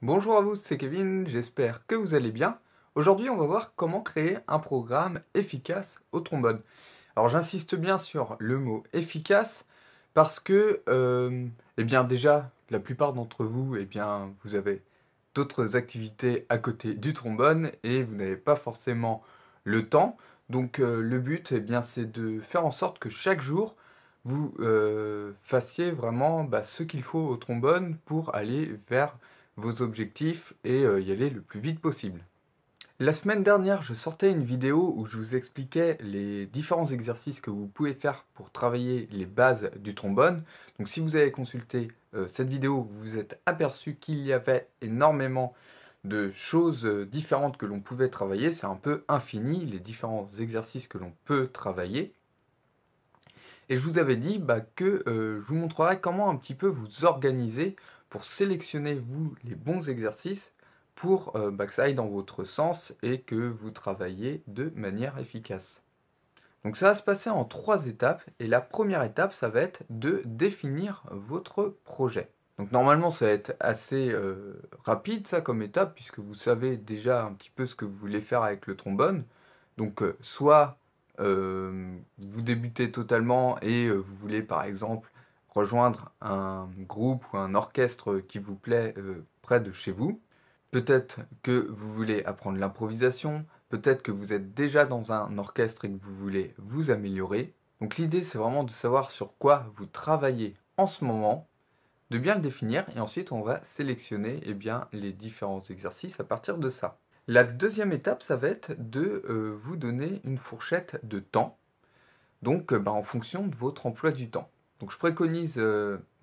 Bonjour à vous, c'est Kevin, j'espère que vous allez bien. Aujourd'hui, on va voir comment créer un programme efficace au trombone. Alors, j'insiste bien sur le mot efficace parce que, eh bien, déjà, la plupart d'entre vous, eh bien, vous avez d'autres activités à côté du trombone et vous n'avez pas forcément le temps. Donc, le but, eh bien, c'est de faire en sorte que chaque jour, vous fassiez vraiment ce qu'il faut au trombone pour aller vers vos objectifs et y aller le plus vite possible. La semaine dernière, je sortais une vidéo où je vous expliquais les différents exercices que vous pouvez faire pour travailler les bases du trombone. Donc si vous avez consulté cette vidéo, vous vous êtes aperçu qu'il y avait énormément de choses différentes que l'on pouvait travailler. C'est un peu infini, les différents exercices que l'on peut travailler. Et je vous avais dit que je vous montrerai comment un petit peu vous organiser pour sélectionner, vous, les bons exercices pour que ça aille dans votre sens et que vous travaillez de manière efficace. Donc ça va se passer en 3 étapes et la première étape, ça va être de définir votre projet. Donc normalement, ça va être assez rapide ça comme étape puisque vous savez déjà un petit peu ce que vous voulez faire avec le trombone. Donc soit vous débutez totalement et vous voulez par exemple rejoindre un groupe ou un orchestre qui vous plaît près de chez vous. Peut-être que vous voulez apprendre l'improvisation, peut-être que vous êtes déjà dans un orchestre et que vous voulez vous améliorer. Donc l'idée c'est vraiment de savoir sur quoi vous travaillez en ce moment, de bien le définir et ensuite on va sélectionner les différents exercices à partir de ça. La deuxième étape, ça va être de vous donner une fourchette de temps, donc en fonction de votre emploi du temps. Donc je préconise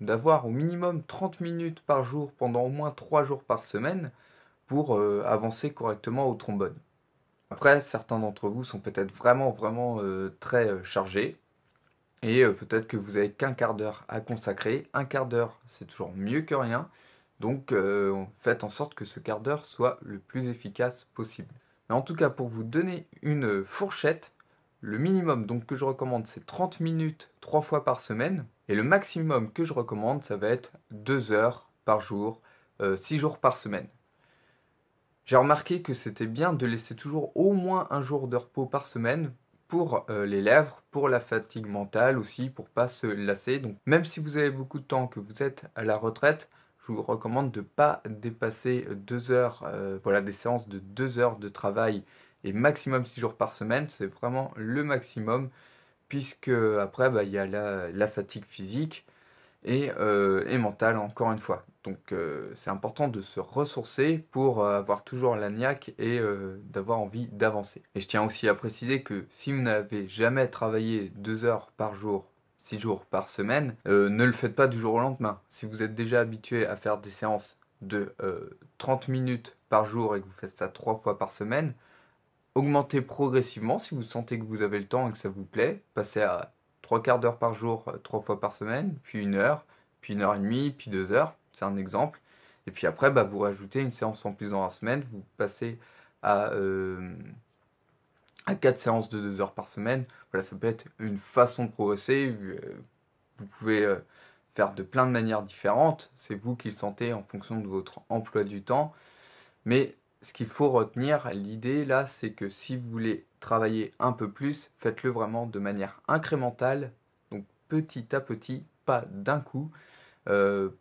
d'avoir au minimum 30 minutes par jour pendant au moins 3 jours par semaine pour avancer correctement au trombone. Après, certains d'entre vous sont peut-être vraiment très chargés et peut-être que vous avez qu'un quart d'heure à consacrer. Un quart d'heure, c'est toujours mieux que rien. Donc faites en sorte que ce quart d'heure soit le plus efficace possible. Mais en tout cas, pour vous donner une fourchette, le minimum donc que je recommande, c'est 30 minutes 3 fois par semaine. Et le maximum que je recommande, ça va être 2 heures par jour, 6 jours par semaine. J'ai remarqué que c'était bien de laisser toujours au moins un jour de repos par semaine pour les lèvres, pour la fatigue mentale aussi, pour pas se lasser. Donc même si vous avez beaucoup de temps, que vous êtes à la retraite, je vous recommande de ne pas dépasser 2 heures, voilà, des séances de 2 heures de travail et maximum 6 jours par semaine. C'est vraiment le maximum, puisque après, il y a la fatigue physique et mentale encore une fois. Donc c'est important de se ressourcer pour avoir toujours la niaque et d'avoir envie d'avancer. Et je tiens aussi à préciser que si vous n'avez jamais travaillé 2 heures par jour, 6 jours par semaine, ne le faites pas du jour au lendemain. Si vous êtes déjà habitué à faire des séances de 30 minutes par jour et que vous faites ça 3 fois par semaine, augmentez progressivement si vous sentez que vous avez le temps et que ça vous plaît. Passez à 3 quarts d'heure par jour, 3 fois par semaine, puis 1 heure, puis 1 heure et demie, puis 2 heures. C'est un exemple. Et puis après, vous rajoutez une séance en plus dans la semaine. Vous passez à, euh, à 4 séances de 2 heures par semaine. Voilà, ça peut être une façon de progresser. Vous pouvez faire de plein de manières différentes. C'est vous qui le sentez en fonction de votre emploi du temps. Mais ce qu'il faut retenir, l'idée là, c'est que si vous voulez travailler un peu plus, faites-le vraiment de manière incrémentale, donc petit à petit, pas d'un coup,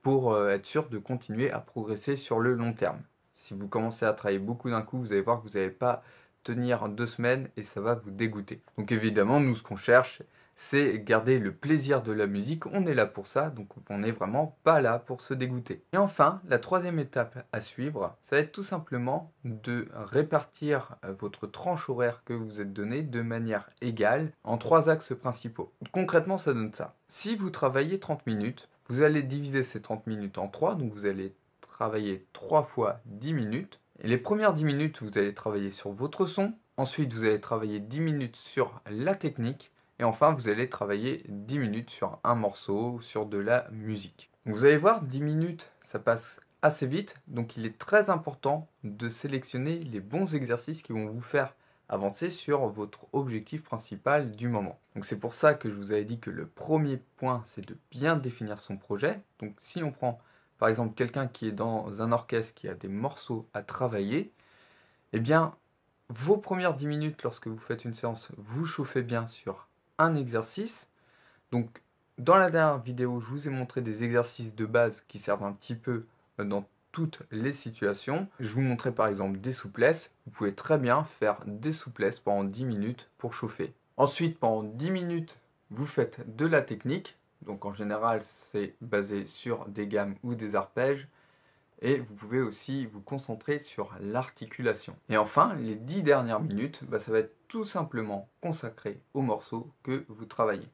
pour être sûr de continuer à progresser sur le long terme. Si vous commencez à travailler beaucoup d'un coup, vous allez voir que vous n'allez pas tenir 2 semaines et ça va vous dégoûter. Donc évidemment, nous, ce qu'on cherche, c'est garder le plaisir de la musique. On est là pour ça, donc on n'est vraiment pas là pour se dégoûter. Et enfin, la troisième étape à suivre, ça va être tout simplement de répartir votre tranche horaire que vous êtes donnée de manière égale en 3 axes principaux. Concrètement, ça donne ça. Si vous travaillez 30 minutes, vous allez diviser ces 30 minutes en 3, donc vous allez travailler 3 fois 10 minutes. Et les premières 10 minutes, vous allez travailler sur votre son. Ensuite, vous allez travailler 10 minutes sur la technique. Et enfin, vous allez travailler 10 minutes sur un morceau, sur de la musique. Donc vous allez voir, 10 minutes, ça passe assez vite. Donc il est très important de sélectionner les bons exercices qui vont vous faire avancer sur votre objectif principal du moment. Donc c'est pour ça que je vous avais dit que le premier point, c'est de bien définir son projet. Donc si on prend par exemple quelqu'un qui est dans un orchestre qui a des morceaux à travailler, eh bien, vos premières 10 minutes lorsque vous faites une séance, vous chauffez bien sur un exercice. Donc, dans la dernière vidéo, je vous ai montré des exercices de base qui servent un petit peu dans toutes les situations. Je vous montrais par exemple des souplesses. Vous pouvez très bien faire des souplesses pendant 10 minutes pour chauffer. Ensuite, pendant 10 minutes, vous faites de la technique. Donc en général, c'est basé sur des gammes ou des arpèges. Et vous pouvez aussi vous concentrer sur l'articulation. Et enfin, les 10 dernières minutes, ça va être tout simplement consacré aux morceaux que vous travaillez.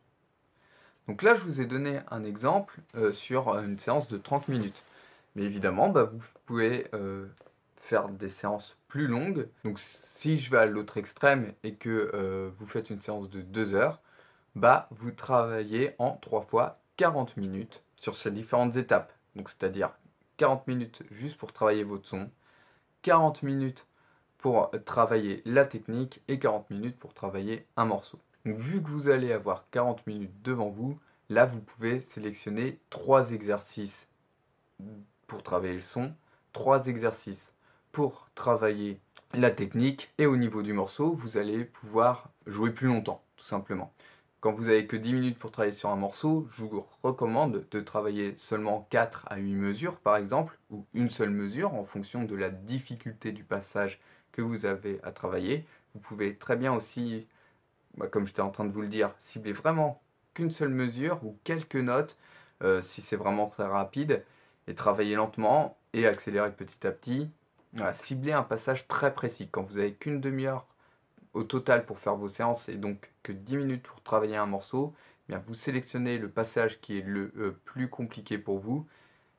Donc là, je vous ai donné un exemple sur une séance de 30 minutes. Mais évidemment, vous pouvez faire des séances plus longues. Donc si je vais à l'autre extrême et que vous faites une séance de 2 heures, vous travaillez en 3 fois 40 minutes sur ces différentes étapes. Donc c'est-à-dire 40 minutes juste pour travailler votre son, 40 minutes pour travailler la technique et 40 minutes pour travailler un morceau. Donc, vu que vous allez avoir 40 minutes devant vous, là vous pouvez sélectionner 3 exercices pour travailler le son, 3 exercices pour travailler la technique, et au niveau du morceau, vous allez pouvoir jouer plus longtemps, tout simplement. Quand vous avez que 10 minutes pour travailler sur un morceau, je vous recommande de travailler seulement 4 à 8 mesures par exemple, ou une seule mesure en fonction de la difficulté du passage que vous avez à travailler. Vous pouvez très bien aussi, comme j'étais en train de vous le dire, cibler vraiment qu'une seule mesure ou quelques notes si c'est vraiment très rapide, et travailler lentement et accélérer petit à petit. Voilà, cibler un passage très précis. Quand vous avez qu'une demi-heure au total pour faire vos séances et donc que 10 minutes pour travailler un morceau, vous sélectionnez le passage qui est le plus compliqué pour vous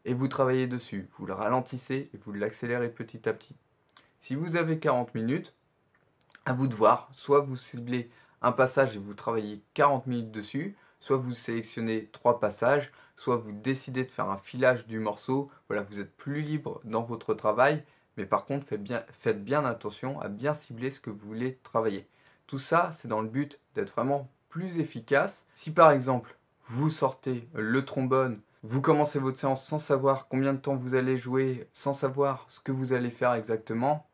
et vous travaillez dessus. Vous le ralentissez et vous l'accélérez petit à petit. Si vous avez 40 minutes, à vous de voir, soit vous ciblez un passage et vous travaillez 40 minutes dessus, soit vous sélectionnez 3 passages, soit vous décidez de faire un filage du morceau. Voilà, vous êtes plus libre dans votre travail, mais par contre faites bien attention à bien cibler ce que vous voulez travailler. Tout ça, c'est dans le but d'être vraiment plus efficace. Si par exemple, vous sortez le trombone, vous commencez votre séance sans savoir combien de temps vous allez jouer, sans savoir ce que vous allez faire exactement,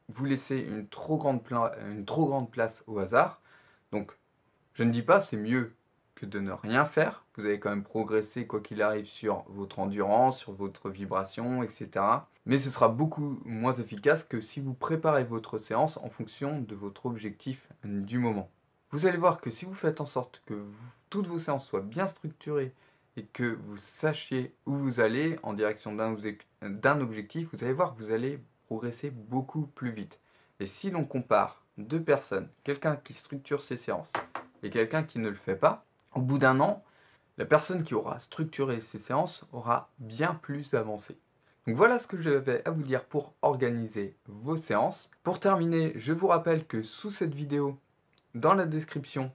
vous laissez une trop grande place au hasard. Donc, je ne dis pas c'est mieux que de ne rien faire. Vous allez quand même progresser quoi qu'il arrive sur votre endurance, sur votre vibration, etc. Mais ce sera beaucoup moins efficace que si vous préparez votre séance en fonction de votre objectif du moment. Vous allez voir que si vous faites en sorte que toutes vos séances soient bien structurées et que vous sachiez où vous allez en direction d'un objectif, vous allez voir que vous allez progresser beaucoup plus vite. Et si l'on compare deux personnes, quelqu'un qui structure ses séances et quelqu'un qui ne le fait pas, au bout d'un an, la personne qui aura structuré ses séances aura bien plus avancé. Donc voilà ce que j'avais à vous dire pour organiser vos séances. Pour terminer, je vous rappelle que sous cette vidéo, dans la description,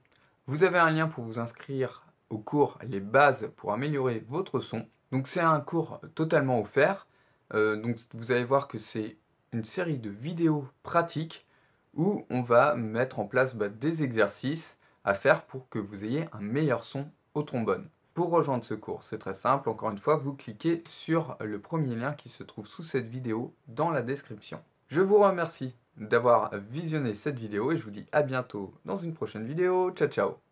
vous avez un lien pour vous inscrire au cours Les bases pour améliorer votre son. Donc c'est un cours totalement offert. Donc vous allez voir que c'est une série de vidéos pratiques où on va mettre en place des exercices à faire pour que vous ayez un meilleur son au trombone. Pour rejoindre ce cours, c'est très simple. Encore une fois, vous cliquez sur le premier lien qui se trouve sous cette vidéo dans la description. Je vous remercie d'avoir visionné cette vidéo et je vous dis à bientôt dans une prochaine vidéo. Ciao ciao!